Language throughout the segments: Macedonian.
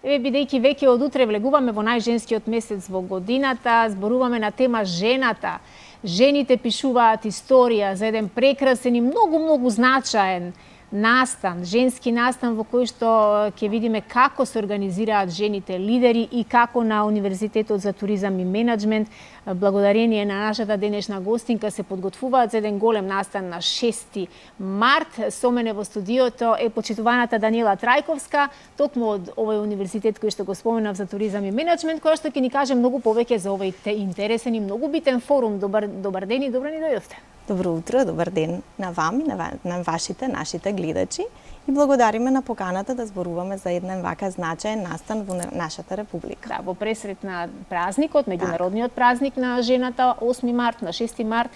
Еве, бидејќи веќе од утре влегуваме во најженскиот месец во годината, зборуваме на тема жената. Жените пишуваат историја за еден прекрасен и многу значаен настан, женски настан во кој што ќе видиме како се организираат жените лидери и како на Универзитетот за туризам и менаџмент, благодарение на нашата денешна гостинка, се подготвуваат за еден голем настан на 6 март. Со мене во студиото е почитуваната Даниела Трајковска, токму од овој универзитет кој што го споменав за туризам и менаџмент, која што ќе ни каже многу повеќе за овој интересен и многу битен форум. Добар ден и добро ни дојдовте. Добро утро, добар ден на вам и на вашите, нашите гледачи, и благодариме на поканата да зборуваме за еден вака значаен настан во нашата република. Да, во пресред на празникот, меѓународниот празник на жената, 8 март, на 6 март,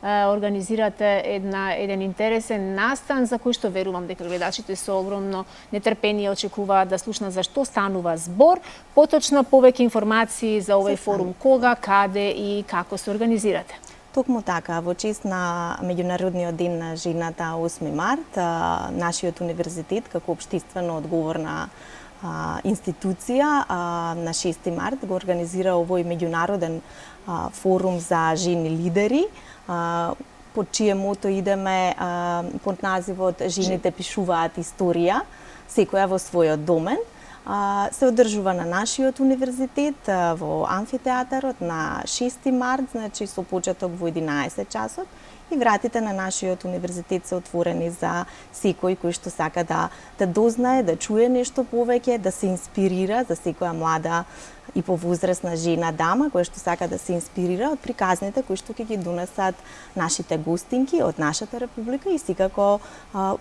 организирате еден интересен настан за кој што верувам дека гледачите со огромно нетрпение очекуваат да слушнат за што станува збор. Поточно повеќе информации за овој форум, кога, каде и како се организирате. Токму така, во чест на Меѓународниот ден на жената 8 март, нашиот универзитет како општествено одговорна институција на 6 март го организира овој меѓународен форум за жени лидери, под чие мото идеме под називот "Жените пишуваат историја", секоја во својот домен. Се одржува на нашиот универзитет во амфитеатарот на 6 март, значи со почеток во 11 часот, и вратите на нашиот универзитет се отворени за секој кој што сака да дознае, да чуе нешто повеќе, да се инспирира, за секоја млада и повозрасна жена, дама која што сака да се инспирира од приказните кои што ќе ги донесат нашите гостинки од нашата република и секако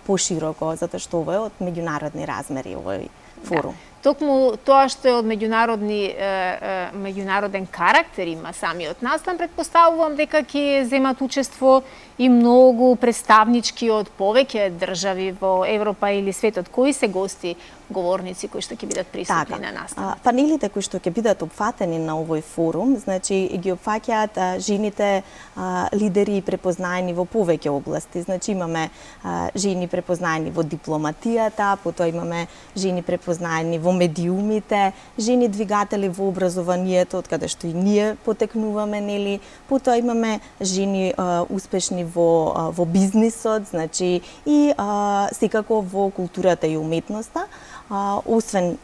пошироко, затоа што ова е од меѓународни размери овој форум. Да. Токму тоа што е од меѓународен карактер има самиот настан, претпоставувам дека ќе земат учество и многу представнички од повеќе држави во Европа или светот. Кои се гости, говорници кои што ќе бидат присутни на настанот? Панелите кои што ќе бидат опфатени на овој форум, значи ги опфаќаат жените лидери и препознаени во повеќе области. Значи имаме жени препознаени во дипломатијата, потоа имаме жени препознаени во медиумите, жени двигатели во образованието, од каде што и ние потекнуваме, нели. Потоа имаме жени успешни во бизнисот, значи и секако во културата и уметноста. Освен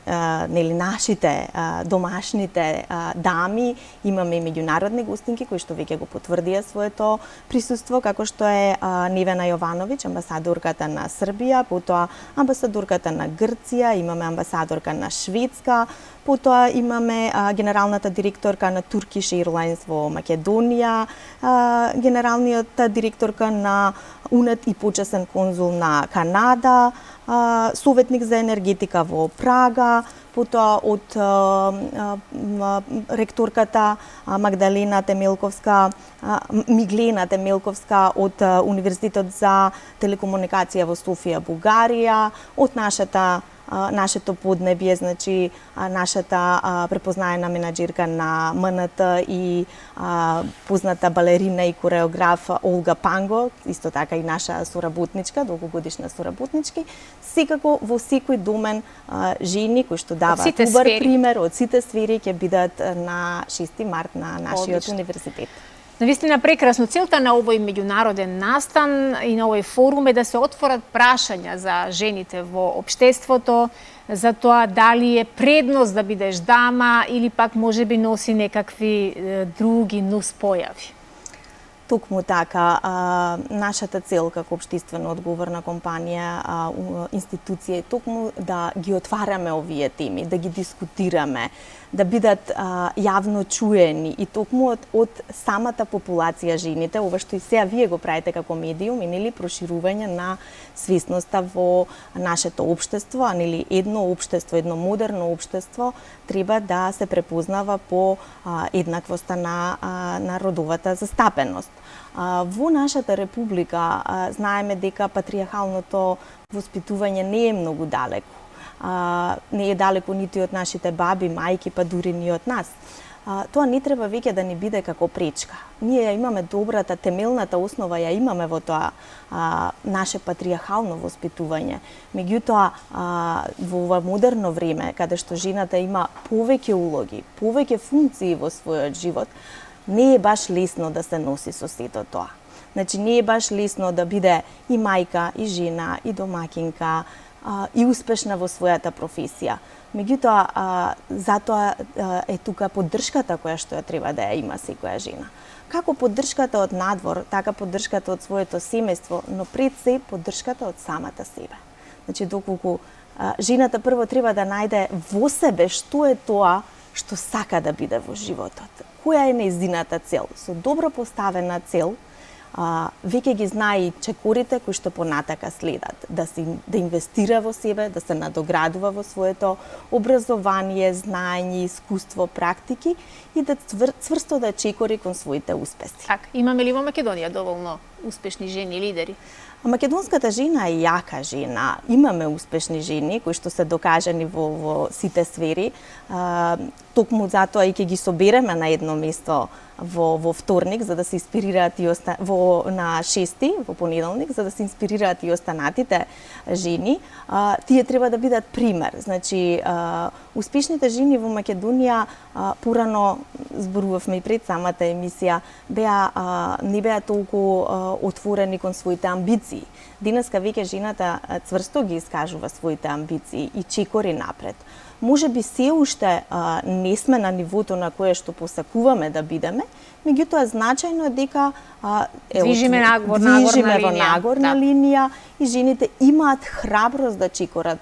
нели нашите домашните дами, имаме и меѓународни гостинки кои што веќе го потврдија своето присуство, како што е Невена Јовановиќ, амбасадорката на Србија, потоа амбасадорката на Грција, имаме амбасадорка на Шведска, потоа имаме генералната директорка на Turkish Airlines во Македонија, генералниот директорка на УНЕТ и почесен конзул на Канада, советник за енергетика во Прага, потоа од ректорката Миглена Темелковска од Универзитетот за телекомуникација во Софија, Бугарија, од нашето поднебје, значи нашата препознаена менаџерка на МНТ и позната балерина и кореограф Олга Панго, исто така и наша соработничка, долгогодишна соработнички. Секако во секој домен жени кои што даваат добар пример од сите сфери ќе бидат на 6 март на нашиот универзитет. Навистина прекрасно. Целта на овој меѓународен настан и на овој форум е да се отворат прашања за жените во општеството, за тоа дали е предност да бидеш дама или пак можеби носи некакви други нуспојави. Токму така, нашата цел како општествено одговорна компанија, институција е токму да ги отвараме овие теми, да ги дискутираме, да бидат јавно чуени и токму од самата популација жените, ова што и сега вие го правите како медиум, и нели проширување на свесноста во нашето општество, а нели едно општество, едно модерно општество треба да се препознава по еднаквоста на родовата застапеност. Во нашата република знаеме дека патриархалното воспитување не е многу далеко. Не е далеко нити од нашите баби, мајки, па дури ни од нас. тоа не треба веќе да ни биде како пречка. Ние ја имаме добрата, темелната основа, ја имаме во тоа наше патриархално воспитување. Меѓутоа, во ова модерно време, каде што жената има повеќе улоги, повеќе функции во својот живот, не е баш лесно да се носи со сето тоа. Значи, не е баш лесно да биде и мајка, и жена, и домакинка, и успешна во својата професија. Меѓутоа, затоа е тука поддршката која што ја треба да ја има секоја жена. Како поддршката од надвор, така поддршката од своето семејство, но пред се поддршката од самата себе. Значи, доколку жената прво треба да најде во себе што е тоа што сака да биде во животот. Која е нејзината цел? Со добро поставена цел, веќе ги знае и чекорите кои што понатака следат, да инвестира во себе, да се надоградува во своето образование, знаење, искуство, практики и да цврсто да чекори кон своите успеси. Так, имаме ли во Македонија доволно успешни жени лидери? Македонската жена е јака жена. Имаме успешни жени кои што се докажани во сите сфери. Токму затоа и ќе ги собереме на едно место во вторник за да се инспирираат и на 6 во понеделник за да се инспирираат и останатите жени. Тие треба да бидат пример. Значи, успешните жени во Македонија порано зборувавме и пред самата емисија, не беа толку отворени кон своите амбиции. Денеска веќе жената цврсто ги искажува своите амбиции и чекори напред. Може би се уште не сме на нивото на кое што посакуваме да бидеме, меѓутоа значајно е дека движиме во нагорна линија и жените имаат храброст да чекорат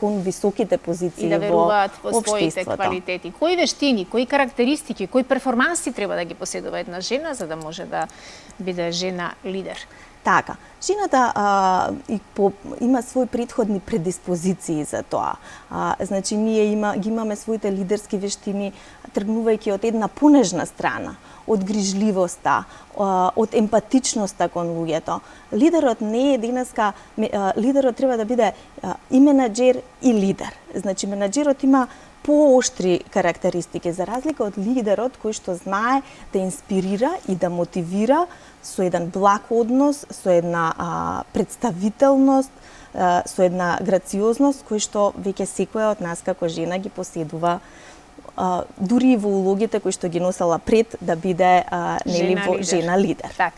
кон високите позиции и да веруваат во своите општеството. квалитети. Кои вештини, кои карактеристики, кои перформанси треба да ги поседува една жена за да може да биде жена лидер? Така, жената има свои предходни предиспозиции за тоа. Значи, ние ги имаме своите лидерски вештини тргнувајќи од една понежна страна, од грижливоста, од емпатичноста кон луѓето. Лидерот не е денеска, лидерот треба да биде и менаџер и лидер. Значи, менаџерот има пооштри карактеристики, за разлика од лидерот кој што знае да инспирира и да мотивира со еден благ однос, со една представителност, со една грациозност кој што веќе секоја од нас како жена ги поседува дури и во улогите кои што ги носела пред да биде жена лидер. Так.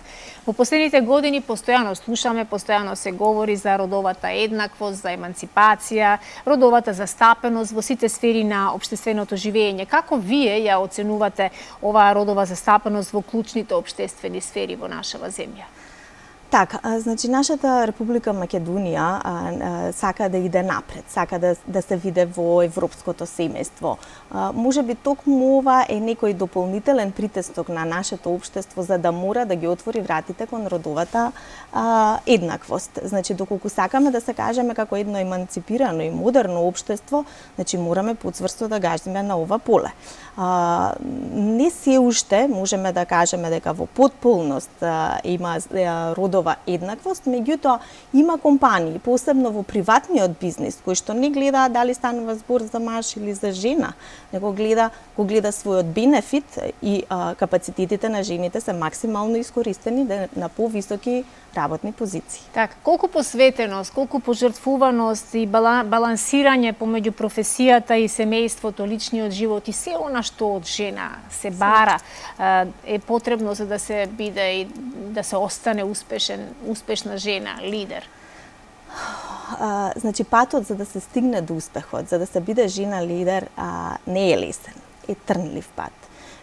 Во последните години постојано слушаме, постојано се говори за родовата еднаквост, за еманципација, родовата застапеност во сите сфери на општественото живење. Како вие ја оценувате оваа родова застапеност во клучните општествени сфери во нашава земја? Така, значи нашата Република Македонија сака да иде напред, сака да се виде во европското семејство. Може би токму ова е некој дополнителен притисок на нашето општество за да мора да ги отвори вратите кон родовата еднаквост. Значи, доколку сакаме да се кажеме како едно еманципирано и модерно општество, значи мораме поцврсто да газиме на ова поле. Не се уште можеме да кажеме дека во потполност има родова еднаквост, меѓутоа има компании, посебно во приватниот бизнис, кои што не гледаат дали станува збор за маж или за жена, него гледа својот бенефит и капацитетите на жените се максимално искористени на повисоки работни позиции. Така, колку посветеност, колку пожртвуваност и балансирање помеѓу професијата и семејството, личниот живот и се она што од жена се бара е потребно за да се биде и да се остане успешна жена, лидер? Значи, патот за да се стигне до успехот, за да се биде жена лидер, не е лесен, е трнлив пат.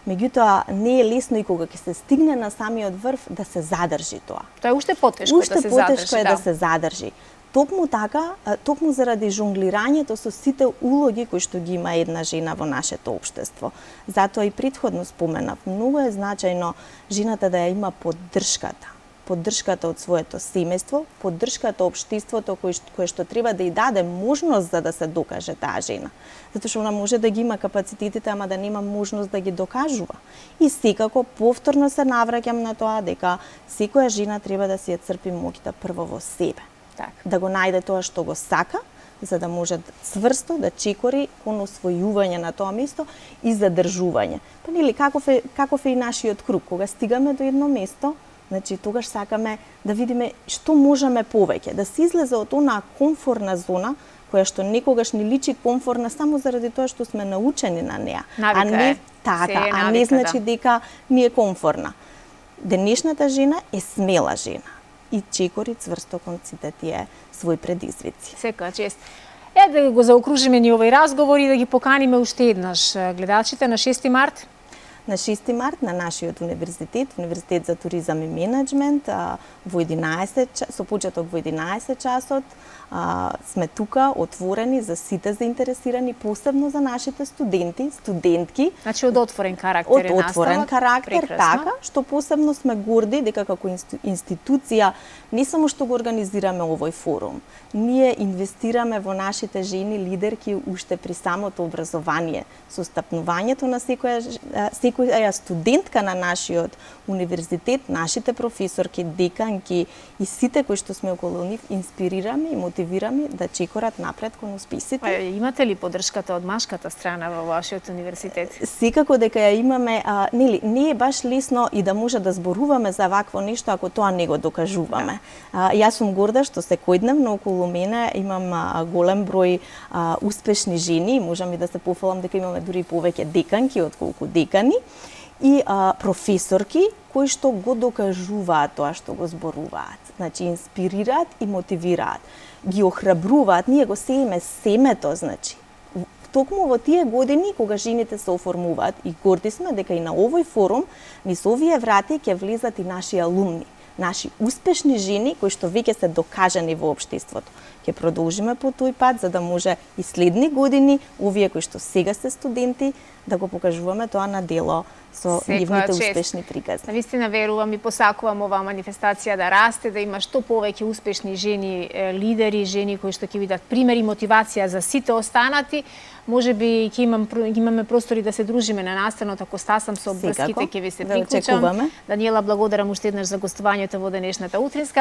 Меѓутоа, не е лесно и кога ќе се стигне на самиот врв да се задржи тоа. Тоа е уште потешко да се задржи. Уште потешко е да се задржи. Токму така, токму заради жонглирањето со сите улоги кои што ги има една жена во нашето општество. Затоа и претходно споменав, многу е значајно жената да ја има поддршката од своето семејство, поддршката општеството кое што треба да ја даде можност за да се докаже таа жена. Затоа што она може да ги има капацитетите, ама да нема можност да ги докажува. И секако повторно се навраќам на тоа дека секоја жена треба да си ја црпи моќта прво во себе. Так. Да го најде тоа што го сака, за да може цврсто да чекори кон освојување на тоа место и задржување. Па нели каков е и нашиот круг, кога стигаме до едно место, значи тогаш сакаме да видиме што можеме повеќе, да се излезе од онаа комфорна зона која што некогаш ни личи комфорна само заради тоа што сме научени на неа, Навика а не е. така, Навика, не значи да. дека ми е комфорна. Денешната жена е смела жена и чекори цврсто кон сите тие своји предизвици. Секоја чест. Да го заокружиме ни овој разговор и да ги поканиме уште еднаш гледачите на 6 март. На 6 март на нашиот универзитет, Универзитет за туризам и менеджмент, во 11 со почеток во 11 часот, сме тука отворени за сите заинтересирани, посебно за нашите студенти, студентки. Значи од отворен карактер е Од отворен наставот. карактер, Прекрасно. така, што посебно сме горди дека како институција не само што го организираме овој форум, ние инвестираме во нашите жени лидерки уште при самото образование, со стапнувањето на секоја студентка на нашиот универзитет, нашите професорки, деканки и сите кои што сме околу нив инспирираме и мотивираме да чекорат напред кон успесите. Имате ли поддршката од машката страна во вашиот универзитет? Секако дека ја имаме, нели, не е баш лесно и да може да зборуваме за вакво нешто ако тоа не го докажуваме. Јас сум горда што секојдневно околу мене имам голем број успешни жени, можам и да се пофалам дека имаме дури повеќе деканки отколку декани и професорки кои што го докажуваат тоа што го зборуваат. Значи инспирираат и мотивираат. Ги охрабруваат, ние го сееме семето, значи. Токму во тие години кога жените се оформуваат и горди сме дека и на овој форум низ овие врати ќе влезат и наши алумни, наши успешни жени кои што веќе се докажани во општеството. Ќе продолжиме по тој пат за да може и следни години овие кои што сега се студенти да го покажуваме тоа на дело со нивните успешни приказни. Навистина верувам и посакувам оваа манифестација да расте, да има што повеќе успешни жени лидери, жени кои што ќе бидат пример и мотивација за сите останати. Можеби ќе имаме простори да се дружиме на настанот, ако стасам со обврските ќе ви се приклучам. Да, Даниела, благодарам уште еднаш за гостувањето во денешната утринска,